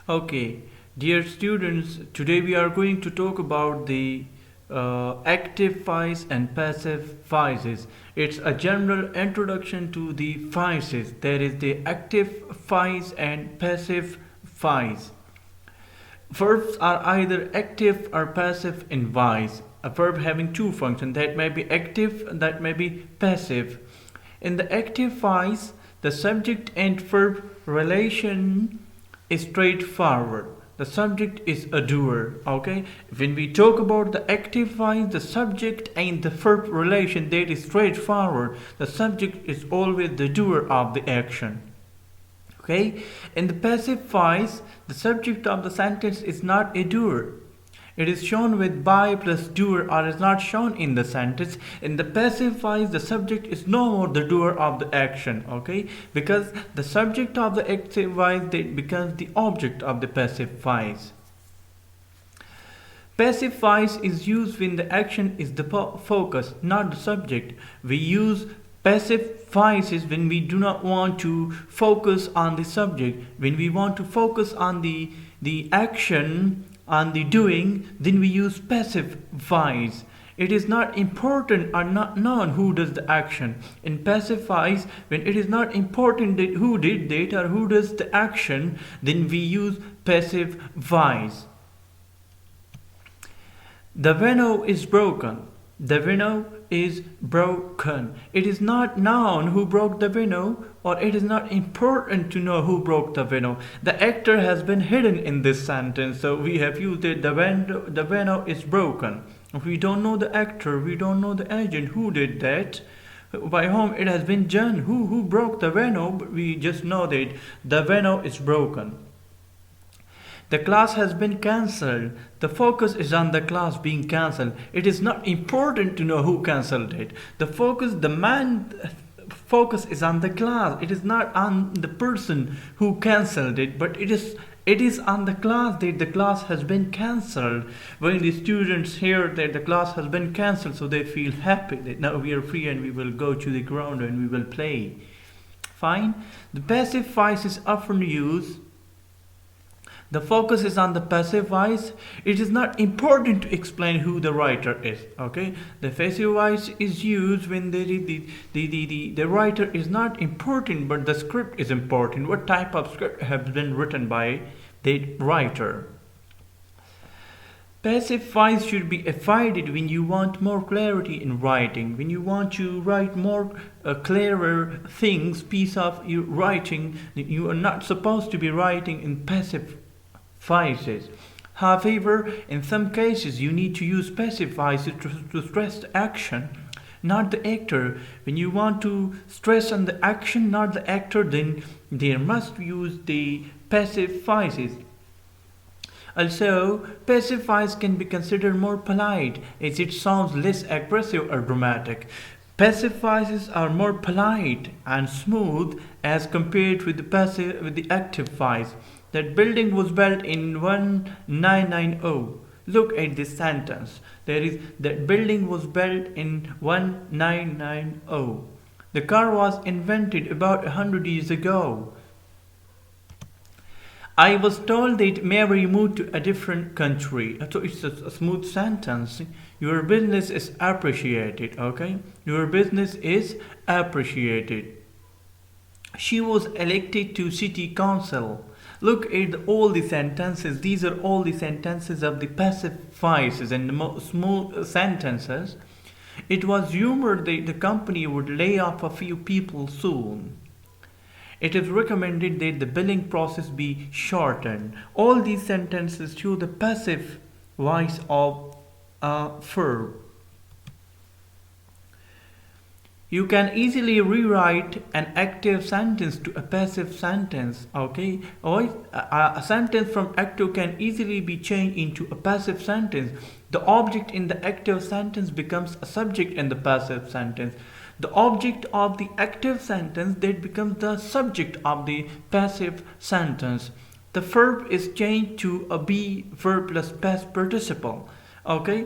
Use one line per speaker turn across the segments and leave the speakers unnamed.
Okay, dear students, today we are going to talk about the active voice and passive voices. It's a general introduction to the voices. There is the active voice and passive voice. Verbs are either active or passive in voice. A verb having two functions, that may be active, that may be passive. In the active voice, the subject and verb relation is straightforward. The subject is a doer. Okay, when we talk about the active voice, the subject and the verb relation, that is straightforward. The subject is always the doer of the action. Okay, in the passive voice, the subject of the sentence is not a doer. It is shown with by plus doer or is not shown in the sentence. In the passive voice, the subject is no more the doer of the action. Okay, because the subject of the active voice that becomes the object of the passive voice. Passive voice is used when the action is the focus, not the subject. We use passive voices when we do not want to focus on the subject. When we want to focus on the action, on the doing, then we use passive voice. It is not important or not known who does the action. In passive voice, when it is not important that who did that or who does the action, then we use passive voice. The window is broken. The window is broken. It is not known who broke the window, or it is not important to know who broke the window. The actor has been hidden in this sentence, so we have used it. The window is broken. We don't know the actor, we don't know the agent who did that, by whom it has been done, who broke the window, but we just know that the window is broken. The class has been cancelled. The focus is on the class being cancelled. It is not important to know who cancelled it. The main focus is on the class. It is not on the person who cancelled it, but it is on the class that the class has been cancelled. When the students hear that the class has been cancelled, so they feel happy that now we are free and we will go to the ground and we will play. Fine. The passive voice is often used. The focus is on the passive voice. It is not important to explain who the writer is. Okay, the passive voice is used when the writer is not important, but the script is important. What type of script has been written by the writer? Passive voice should be avoided when you want more clarity in writing. When you want to write more clearer things, piece of your writing, you are not supposed to be writing in passive voices. However, in some cases you need to use passive voices to stress the action, not the actor. When you want to stress on the action, not the actor, then they must use the passive voices. Also, passive voice can be considered more polite as it sounds less aggressive or dramatic. Passive voices are more polite and smooth as compared with the active voice. That building was built in 1990. Look at this sentence. That building was built in 1990. The car was invented about 100 years ago. I was told that Mary moved to a different country. So it's a smooth sentence. Your business is appreciated. Okay? Your business is appreciated. She was elected to city council. Look at all the sentences. These are all the sentences of the passive voices and the smooth sentences. It was rumored that the company would lay off a few people soon. It is recommended that the billing process be shortened. All these sentences show the passive voice of a verb. You can easily rewrite an active sentence to a passive sentence. Okay, a sentence from active can easily be changed into a passive sentence. The object in the active sentence becomes a subject in the passive sentence. The object of the active sentence that becomes the subject of the passive sentence. The verb is changed to a be verb plus past participle. Okay.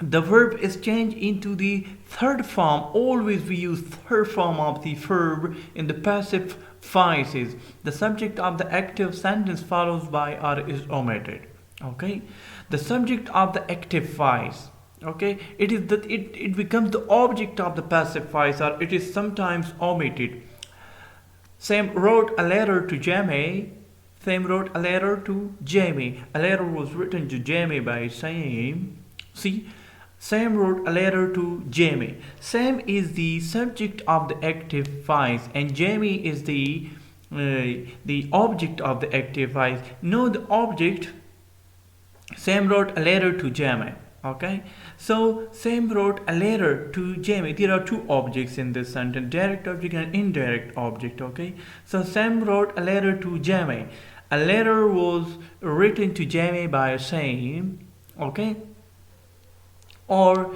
the verb is changed into the third form. Always we use third form of the verb in the passive voices. The subject of the active sentence follows by or is omitted. Okay, the subject of the active voice. Okay, it is that it becomes the object of the passive voice, or it is sometimes omitted. Sam wrote a letter to Jamie. Sam wrote a letter to Jamie. A letter was written to Jamie by Sam. See, Sam wrote a letter to Jamie. Sam is the subject of the active voice, and Jamie is the object of the active voice. Know the object. Sam wrote a letter to Jamie. Okay, so Sam wrote a letter to Jamie. There are two objects in this sentence: direct object and indirect object. Okay, so Sam wrote a letter to Jamie. A letter was written to Jamie by Sam. Okay, or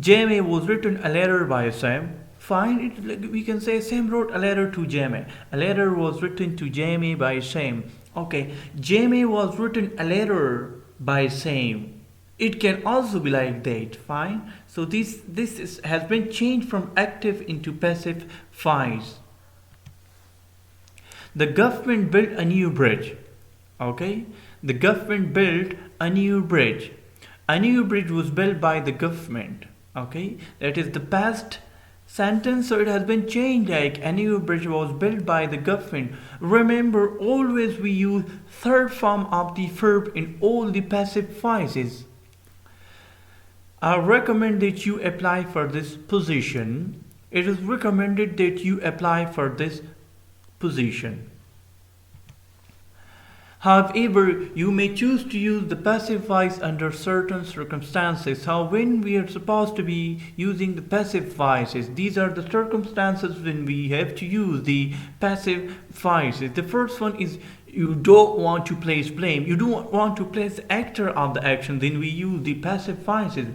Jamie was written a letter by Sam. Fine, we can say Sam wrote a letter to Jamie. A letter was written to Jamie by Sam. Okay, Jamie was written a letter by Sam. It can also be like that. Fine. So has been changed from active into passive voice. The government built a new bridge. Okay, the government built a new bridge. A new bridge was built by the government. Okay, that is the past sentence, so it has been changed like a new bridge was built by the government. Remember, always we use third form of the verb in all the passive voices. I recommend that you apply for this position. It is recommended that you apply for this position. However, you may choose to use the passive voice under certain circumstances. So when we are supposed to be using the passive voices, these are the circumstances when we have to use the passive voices. The first one is you don't want to place blame. You don't want to place the actor of the action, then we use the passive voices.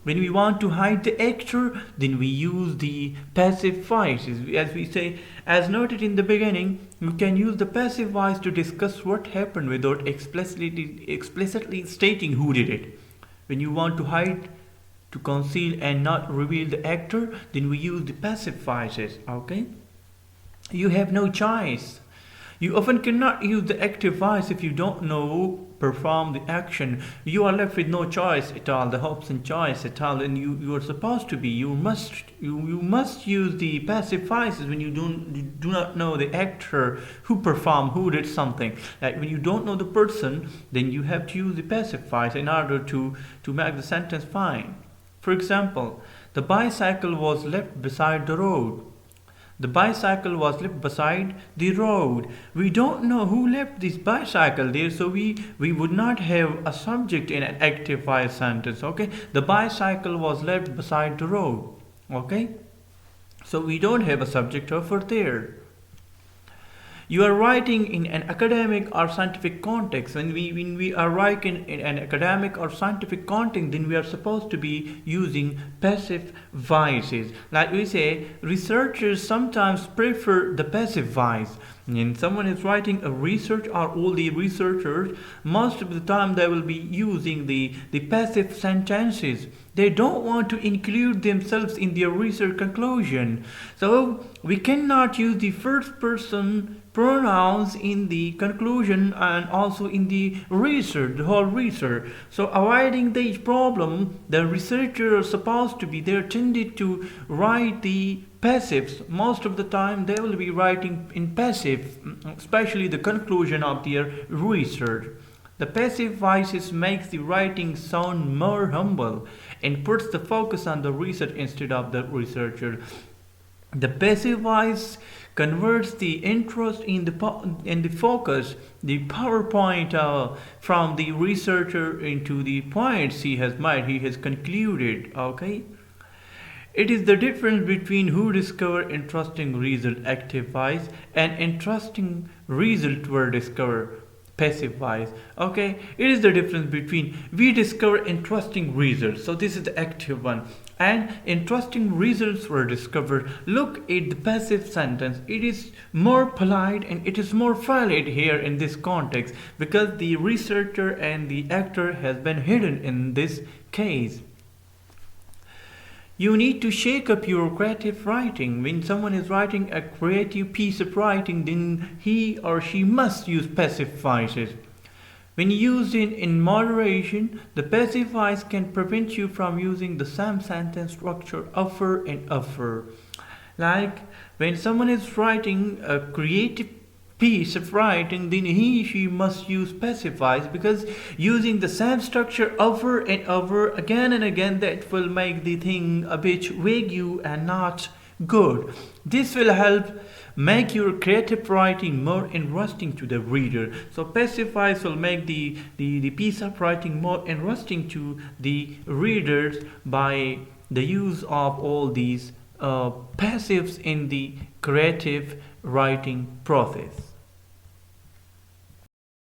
When we want to hide the actor, then we use the passive voices. As we say, as noted in the beginning, you can use the passive voice to discuss what happened without explicitly stating who did it. When you want to hide, to conceal and not reveal the actor, then we use the passive voices. Okay? You have no choice. You often cannot use the active voice if you don't know perform the action. You are left with no choice at all, the hopes and choice at all, and you are supposed to be. You must use the passive voices when you do not know the actor who performed, who did something. Like when you don't know the person, then you have to use the passive voice in order to make the sentence fine. For example, the bicycle was left beside the road. The bicycle was left beside the road. We don't know who left this bicycle there, so we would not have a subject in an active voice sentence. Okay, the bicycle was left beside the road. Okay, so we don't have a subject over there. You are writing in an academic or scientific context. When we are writing in an academic or scientific context, then we are supposed to be using passive voices. Like we say, researchers sometimes prefer the passive voice. When someone is writing a research, or all the researchers, most of the time they will be using the passive sentences. They don't want to include themselves in their research conclusion. So we cannot use the first person pronouns in the conclusion and also in the research, the whole research. So avoiding this problem, the researchers are supposed to be, they're tended to write the passives. Most of the time they will be writing in passive, especially the conclusion of their research. The passive voices makes the writing sound more humble and puts the focus on the research instead of the researcher. The passive voice converts the interest in the focus, the PowerPoint from the researcher into the points he has made, he has concluded. Okay. It is the difference between who discover interesting result active voice and interesting result were discovered passive voice. Okay, it is the difference between we discover interesting results, so this is the active one, and interesting results were discovered. Look at the passive sentence. It is more polite and it is more valid here in this context because the researcher and the actor has been hidden in this case. You need to shake up your creative writing. When someone is writing a creative piece of writing, then he or she must use passive voices. When used in moderation, the passive voice can prevent you from using the same sentence structure over and over. Like when someone is writing a creative piece of writing, then he she must use passive voice, because using the same structure over and over again and again, that will make the thing a bit vague and not good. This will help make your creative writing more interesting to the reader. So passive voice will make the piece of writing more interesting to the readers by the use of all these passives in the creative writing process.